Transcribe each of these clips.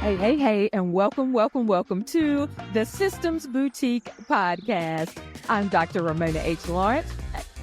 Hey, and welcome to the Systems Boutique podcast. I'm Dr. Ramona H. Lawrence.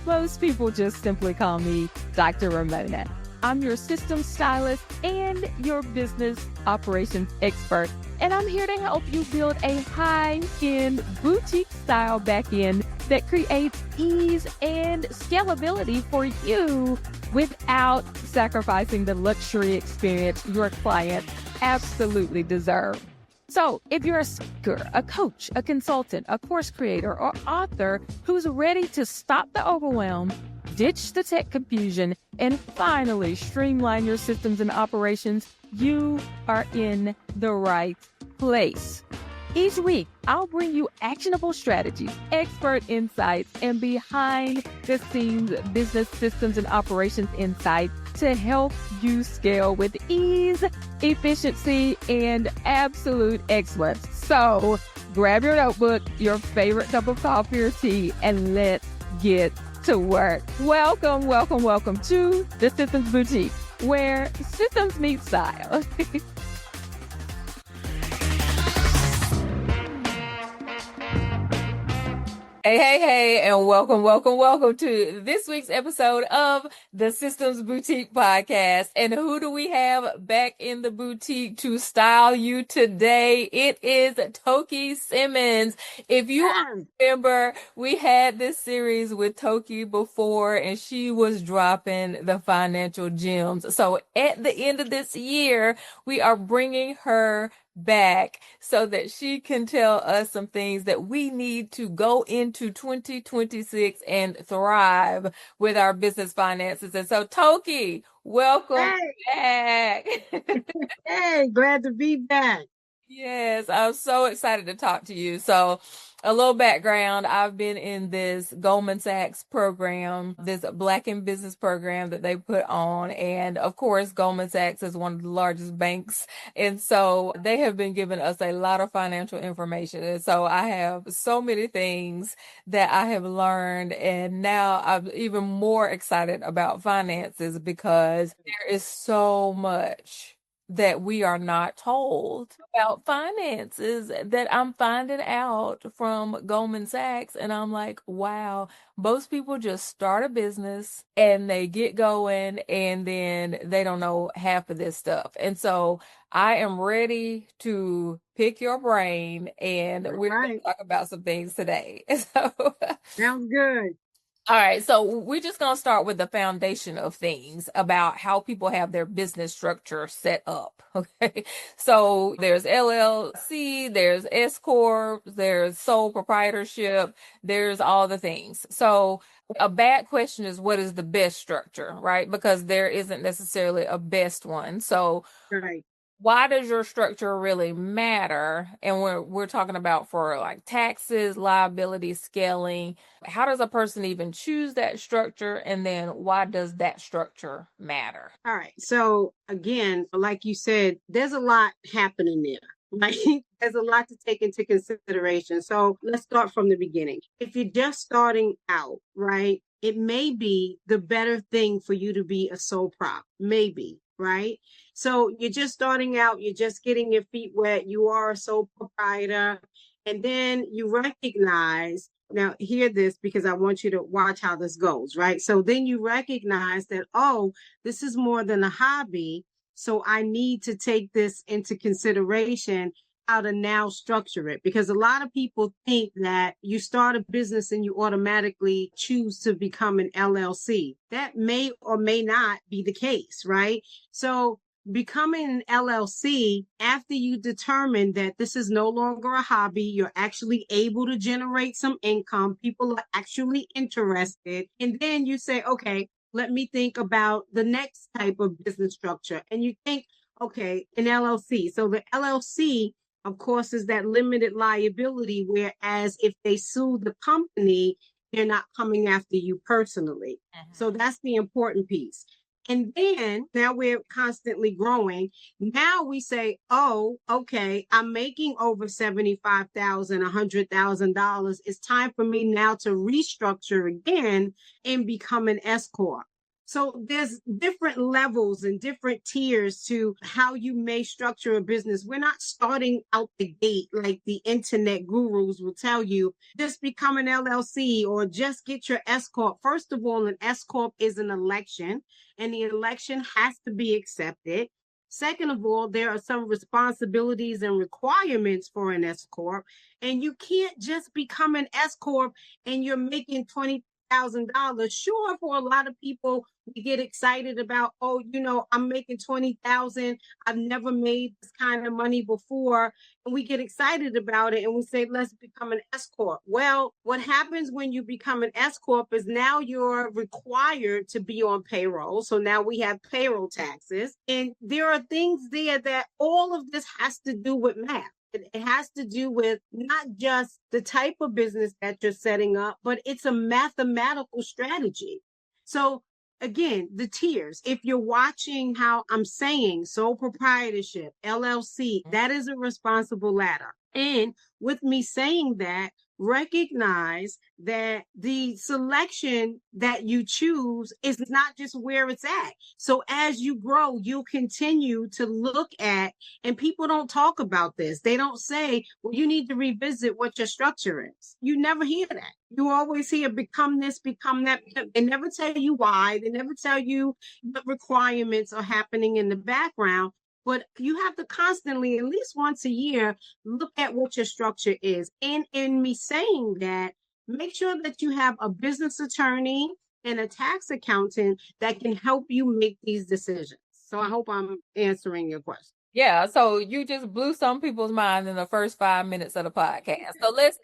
Most people just simply call me Dr. Ramona. I'm your systems stylist and your business operations expert, and I'm here to help you build a high-end boutique-style back-end that creates ease and scalability for you without sacrificing the luxury experience your clients absolutely deserve. So if you're a speaker, a coach, a consultant, a course creator, or author who's ready to stop the overwhelm, ditch the tech confusion, and finally streamline your systems and operations, you are in the right place. Each week, I'll bring you actionable strategies, expert insights, and behind-the-scenes business systems and operations insights to help you scale with ease, efficiency, and absolute excellence. So grab your notebook, your favorite cup of coffee or tea, and let's get to work. Welcome to the Systems Boutique, where systems meet style. Hey, and welcome to this week's episode of the Systems Boutique podcast. And who do we have back in the boutique to style you today? It is Toki Simmons. If you remember, we had this series with Toki before, and she was dropping the financial gems. So at the end of this year, we are bringing her back so that she can tell us some things that we need to go into 2026 and thrive with our business finances. And so, Toki, welcome back. Hey, glad to be back. Yes, I'm so excited to talk to you. So, a little background, I've been in this Goldman Sachs program, this Black in Business program that they put on. And of course, Goldman Sachs is one of the largest banks. And so they have been giving us a lot of financial information. And so I have so many things that I have learned. And now I'm even more excited about finances because there is so much that we are not told about finances that I'm finding out from Goldman Sachs. And I'm like, wow, most people just start a business and they get going and then they don't know half of this stuff. And so I am ready to pick your brain, and we're going to talk about some things today. So sounds good. All right, so we're just going to start with the foundation of things about how people have their business structure set up, okay? So there's LLC, there's S-Corp, there's sole proprietorship, there's all the things. So a bad question is, what is the best structure, right? Because there isn't necessarily a best one. So why does your structure really matter? And we're talking about for like taxes, liability, scaling. How does a person even choose that structure? And then why does that structure matter? All right. So again, like you said, there's a lot happening there. Right? There's a lot to take into consideration. So let's start from the beginning. If you're just starting out, right, it may be the better thing for you to be a sole prop. Maybe. Right? So you're just starting out, you're just getting your feet wet, you are a sole proprietor, and then you recognize, now hear this because I want you to watch how this goes, right? So then you recognize that, oh, this is more than a hobby, so I need to take this into consideration, how to now structure it, because a lot of people think that you start a business and you automatically choose to become an LLC. That may or may not be the case, right? So becoming an LLC, after you determine that this is no longer a hobby, you're actually able to generate some income, people are actually interested, and then you say, okay, let me think about the next type of business structure. And you think, okay, an LLC. So the LLC, of course, is that limited liability, whereas if they sue the company, they're not coming after you personally. So that's the important piece. And then now we're constantly growing. Now we say, oh, okay, I'm making over $75,000, $100,000. It's time for me now to restructure again and become an S-Corp. So there's different levels and different tiers to how you may structure a business. We're not starting out the gate like the internet gurus will tell you, just become an LLC or just get your S-Corp. First of all, an S-Corp is an election, and the election has to be accepted. Second of all, there are some responsibilities and requirements for an S-Corp, and you can't just become an S-Corp and you're making $20,000. Sure, for a lot of people, we get excited about, oh, I'm making 20,000. I've never made this kind of money before. And we get excited about it and we say, let's become an S Corp. Well, what happens when you become an S Corp is now you're required to be on payroll. So now we have payroll taxes. And there are things there that all of this has to do with math. It has to do with not just the type of business that you're setting up, but it's a mathematical strategy. So again, the tiers, if you're watching how I'm saying sole proprietorship, LLC, that is a responsible ladder. And with me saying that, recognize that the selection that you choose is not just where it's at. So as you grow, you'll continue to look at, and people don't talk about this. They don't say, well, you need to revisit what your structure is. You never hear that. You always hear become this, become that. They never tell you why. They never tell you what requirements are happening in the background. But you have to constantly, at least once a year, look at what your structure is. And in me saying that, make sure that you have a business attorney and a tax accountant that can help you make these decisions. So I hope I'm answering your question. Yeah, so you just blew some people's mind in the first 5 minutes of the podcast. So let's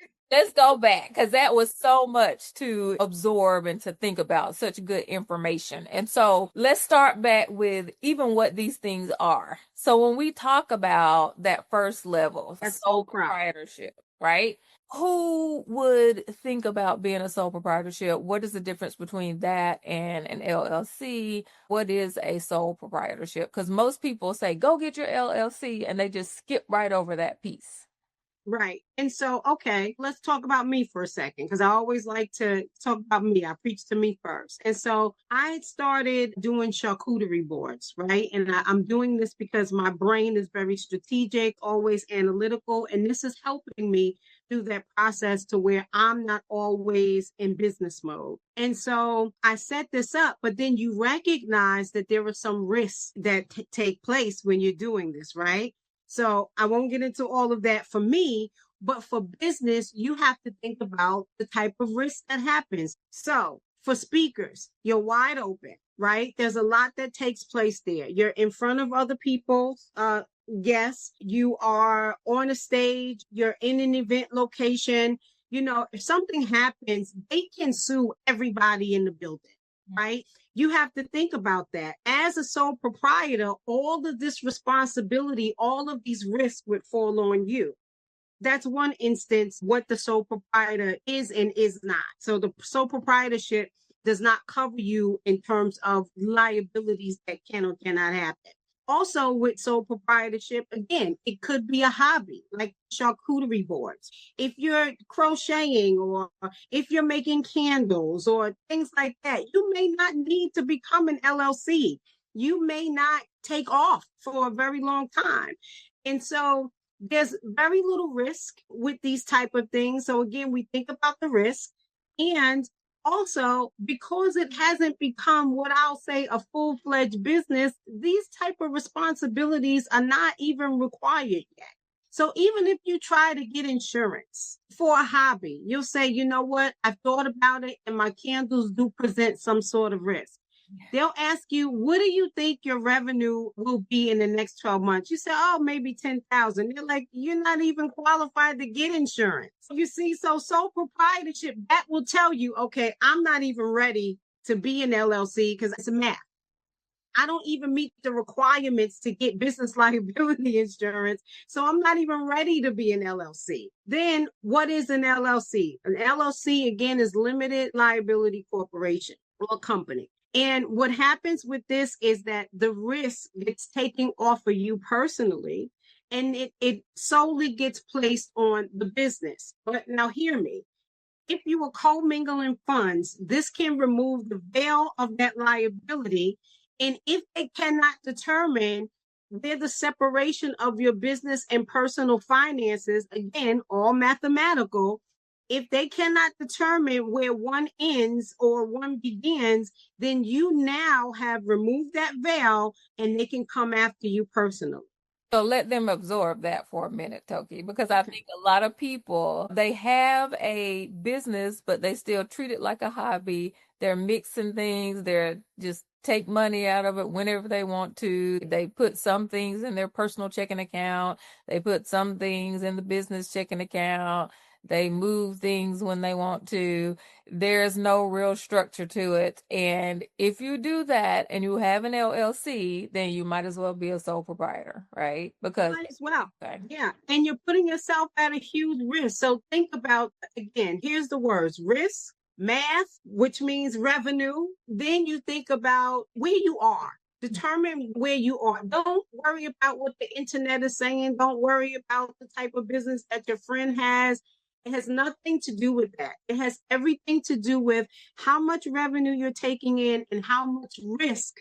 go back, because that was so much to absorb and to think about, such good information. And so let's start back with even what these things are. So when we talk about that first level, sole proprietorship, right? Who would think about being a sole proprietorship? What is the difference between that and an LLC? What is a sole proprietorship? Because most people say, go get your LLC, and they just skip right over that piece. Right. And so, okay, let's talk about me for a second, because I always like to talk about me. I preach to me first. And so I started doing charcuterie boards, right? And I'm doing this because my brain is very strategic, always analytical. And this is helping me through that process to where I'm not always in business mode. And so I set this up, but then you recognize that there are some risks that take place when you're doing this, right? So I won't get into all of that for me, but for business, you have to think about the type of risk that happens. So for speakers, you're wide open, right? There's a lot that takes place there. You're in front of other people. Guests, you are on a stage, you're in an event location. If something happens, they can sue everybody in the building, right? You have to think about that. As a sole proprietor, all of this responsibility, all of these risks would fall on you. That's one instance what the sole proprietor is and is not. So the sole proprietorship does not cover you in terms of liabilities that can or cannot happen. Also, with sole proprietorship, again, it could be a hobby like charcuterie boards. If you're crocheting or if you're making candles or things like that, you may not need to become an LLC. You may not take off for a very long time. And so there's very little risk with these type of things. So again, we think about the risk. And also, because it hasn't become what I'll say a full-fledged business, these type of responsibilities are not even required yet. So even if you try to get insurance for a hobby, you'll say, you know what, I've thought about it and my candles do present some sort of risk. They'll ask you, what do you think your revenue will be in the next 12 months? You say, oh, maybe 10,000. They're like, you're not even qualified to get insurance. You see, so sole proprietorship, that will tell you, okay, I'm not even ready to be an LLC because it's a math. I don't even meet the requirements to get business liability insurance. So I'm not even ready to be an LLC. Then what is an LLC? An LLC, again, is limited liability corporation or company. And what happens with this is that the risk gets taken off of you personally, and it solely gets placed on the business. But now hear me. If you were co-mingling funds, this can remove the veil of that liability. And if they cannot determine where the separation of your business and personal finances, again, all mathematical, if they cannot determine where one ends or one begins, then you now have removed that veil and they can come after you personally. So let them absorb that for a minute, Toki, because I think a lot of people, they have a business, but they still treat it like a hobby. They're mixing things. They're just take money out of it whenever they want to. They put some things in their personal checking account. They put some things in the business checking account. They move things when they want to. There's no real structure to it. And if you do that and you have an LLC, then you might as well be a sole proprietor, right? Because might as well. Okay. Yeah. And you're putting yourself at a huge risk. So think about, again, here's the words: risk, math, which means revenue. Then you think about where you are. Determine where you are. Don't worry about what the internet is saying. Don't worry about the type of business that your friend has. It has nothing to do with that. It has everything to do with how much revenue you're taking in and how much risk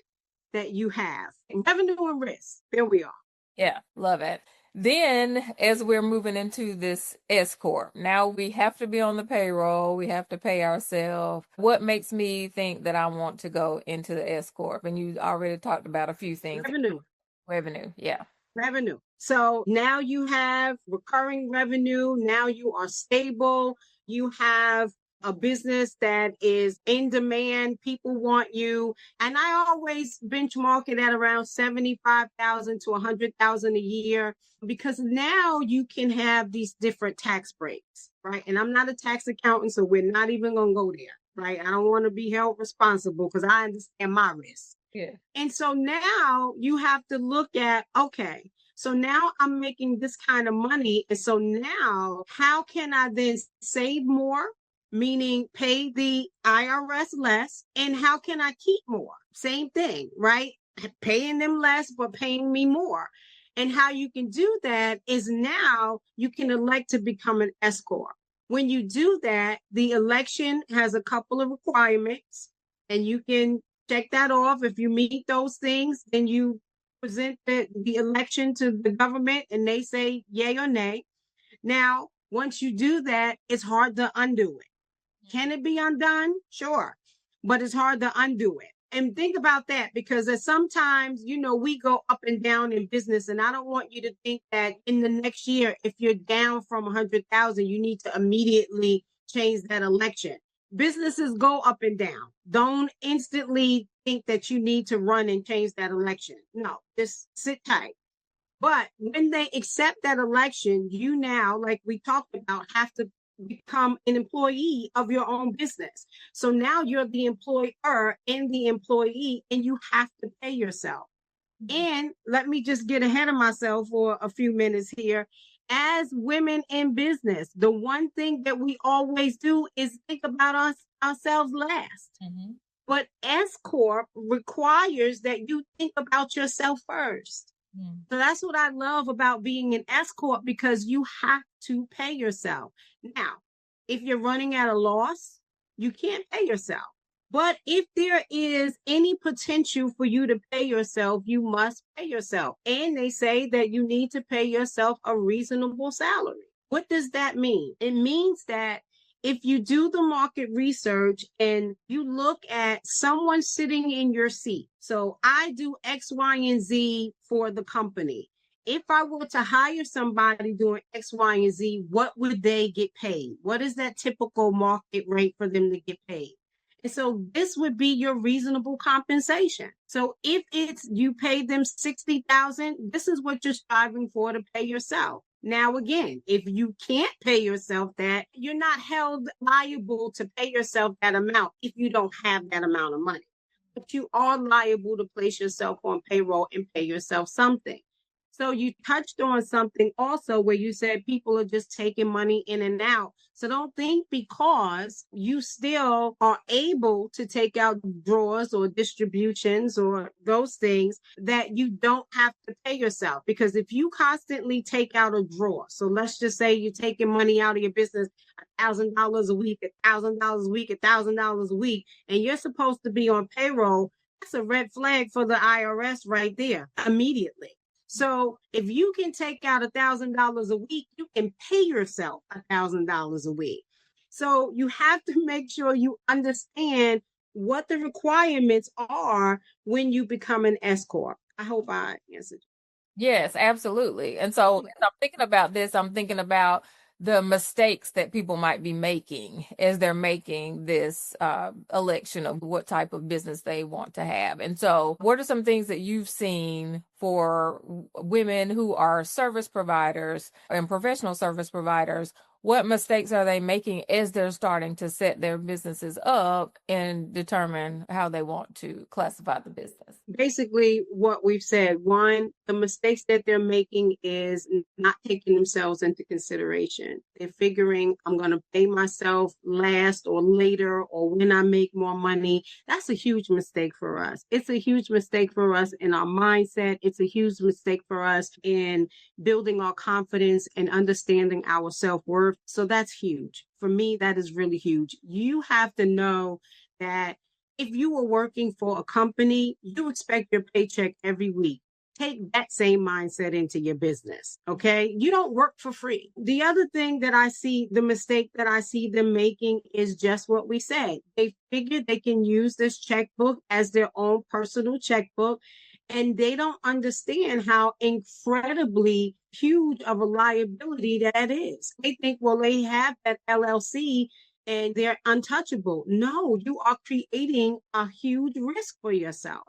that you have. And revenue and risk. There we are. Yeah, love it. Then, as we're moving into this S-Corp, now we have to be on the payroll. We have to pay ourselves. What makes me think that I want to go into the S-Corp? And you already talked about a few things. Revenue, yeah. Revenue. So now you have recurring revenue. Now you are stable. You have a business that is in demand. People want you. And I always benchmark it at around 75,000 to 100,000 a year, because now you can have these different tax breaks, right? And I'm not a tax accountant, so we're not even going to go there, right? I don't want to be held responsible because I understand my risk. Yeah. And so now you have to look at, okay, so now I'm making this kind of money. And so now how can I then save more, meaning pay the IRS less? And how can I keep more? Same thing, right? Paying them less, but paying me more. And how you can do that is now you can elect to become an S-Corp. When you do that, the election has a couple of requirements, and you can check that off. If you meet those things, then you present the election to the government and they say yay or nay. Now, once you do that, it's hard to undo it. Can it be undone? Sure. But it's hard to undo it. And think about that, because sometimes, we go up and down in business. And I don't want you to think that in the next year, if you're down from 100,000, you need to immediately change that election. Businesses go up and down. Don't instantly think that you need to run and change that election. No, just sit tight. But when they accept that election, you now, like we talked about, have to become an employee of your own business. So now you're the employer and the employee, and you have to pay yourself. And let me just get ahead of myself for a few minutes here. As women in business, the one thing that we always do is think about ourselves last. Mm-hmm. But S-Corp requires that you think about yourself first. Mm. So that's what I love about being an S-Corp, because you have to pay yourself. Now, if you're running at a loss, you can't pay yourself. But if there is any potential for you to pay yourself, you must pay yourself. And they say that you need to pay yourself a reasonable salary. What does that mean? It means that if you do the market research and you look at someone sitting in your seat, so I do X, Y, and Z for the company. If I were to hire somebody doing X, Y, and Z, what would they get paid? What is that typical market rate for them to get paid? And so this would be your reasonable compensation. So if it's you pay them $60,000, this is what you're striving for to pay yourself. Now, again, if you can't pay yourself that, you're not held liable to pay yourself that amount if you don't have that amount of money. But you are liable to place yourself on payroll and pay yourself something. So you touched on something also where you said people are just taking money in and out. So don't think because you still are able to take out drawers or distributions or those things that you don't have to pay yourself. Because if you constantly take out a drawer, so let's just say you're taking money out of your business, $1,000 a week, $1,000 a week, $1,000 a week, and you're supposed to be on payroll, that's a red flag for the IRS right there immediately. So if you can take out $1,000 a week, you can pay yourself $1,000 a week. So you have to make sure you understand what the requirements are when you become an S-Corp. I hope I answered. Yes, absolutely. And so as I'm thinking about this, I'm thinking about the mistakes that people might be making as they're making this election of what type of business they want to have. And so what are some things that you've seen for women who are service providers and professional service providers? What mistakes are they making as they're starting to set their businesses up and determine how they want to classify the business? Basically, what we've said, one, the mistakes that they're making is not taking themselves into consideration. They're figuring, I'm going to pay myself last or later or when I make more money. That's a huge mistake for us. It's a huge mistake for us in our mindset. It's a huge mistake for us in building our confidence and understanding our self-worth. So that's huge. For me, that is really huge. You have to know that if you were working for a company, you expect your paycheck every week. Take that same mindset into your business, okay? You don't work for free. The other thing that I see, the mistake that I see them making is just what we said. They figure they can use this checkbook as their own personal checkbook, and they don't understand how incredibly huge of a liability that is. They think, well, they have that LLC and they're untouchable. No, you are creating a huge risk for yourself.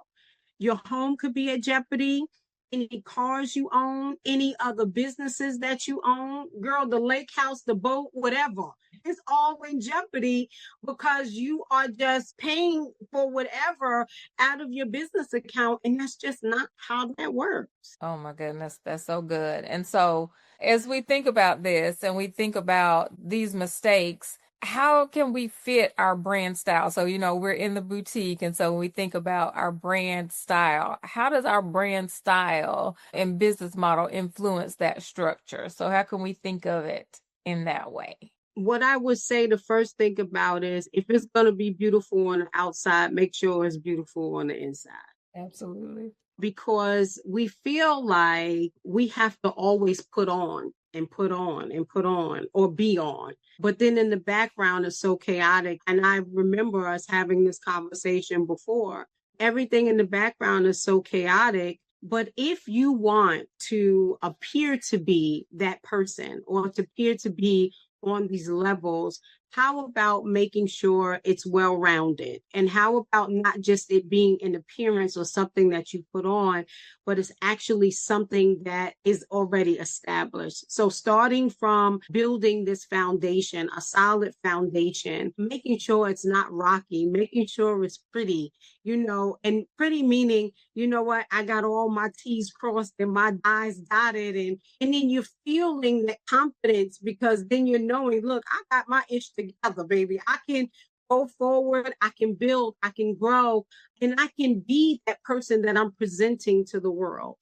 Your home could be at jeopardy. Any cars you own, any other businesses that you own, girl, the lake house, the boat, whatever, it's all in jeopardy because you are just paying for whatever out of your business account. And that's just not how that works. Oh my goodness, that's so good. And so as we think about this and we think about these mistakes, how can we fit our brand style? So, we're in the boutique. And so when we think about our brand style, how does our brand style and business model influence that structure? So how can we think of it in that way? What I would say the first thing about is if it's going to be beautiful on the outside, make sure it's beautiful on the inside. Absolutely. Because we feel like we have to always put on and put on and put on or be on. But then in the background is so chaotic. And I remember us having this conversation before. Everything in the background is so chaotic. But if you want to appear to be that person or to appear to be on these levels, how about making sure it's well-rounded? And how about not just it being an appearance or something that you put on, but it's actually something that is already established. So starting from building this foundation, a solid foundation, making sure it's not rocky, making sure it's pretty, and pretty meaning, I got all my T's crossed and my I's dotted. And then you're feeling that confidence because then you're knowing, look, I got my ish together, baby. I can go forward. I can build. I can grow. And I can be that person that I'm presenting to the world.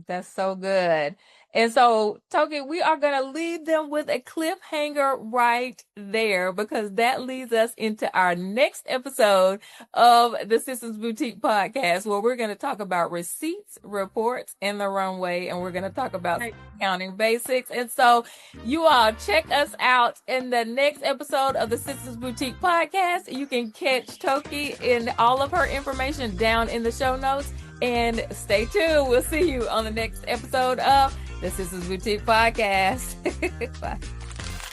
That's so good. And so, Toki, we are going to leave them with a cliffhanger right there because that leads us into our next episode of the Systems Boutique podcast, where we're going to talk about receipts, reports, and the runway, and we're going to talk about accounting basics. And so, you all check us out in the next episode of the Systems Boutique podcast. You can catch Toki in all of her information down in the show notes. And stay tuned. We'll see you on the next episode of the Systems Boutique podcast. Bye.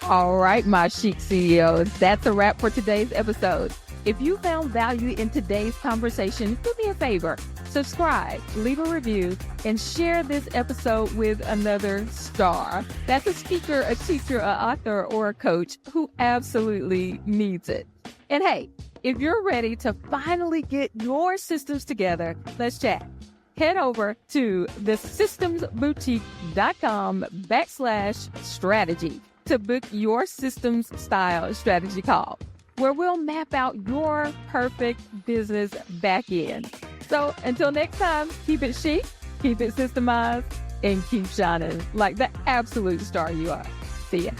All right, my chic CEOs, that's a wrap for today's episode. If you found value in today's conversation, do me a favor. Subscribe, leave a review, and share this episode with another star. That's a speaker, a teacher, an author, or a coach who absolutely needs it. And hey, if you're ready to finally get your systems together, let's chat. head over to thesystemsboutique.com/strategy to book your systems style strategy call, where we'll map out your perfect business back end. So until next time, keep it chic, keep it systemized, and keep shining like the absolute star you are. See ya.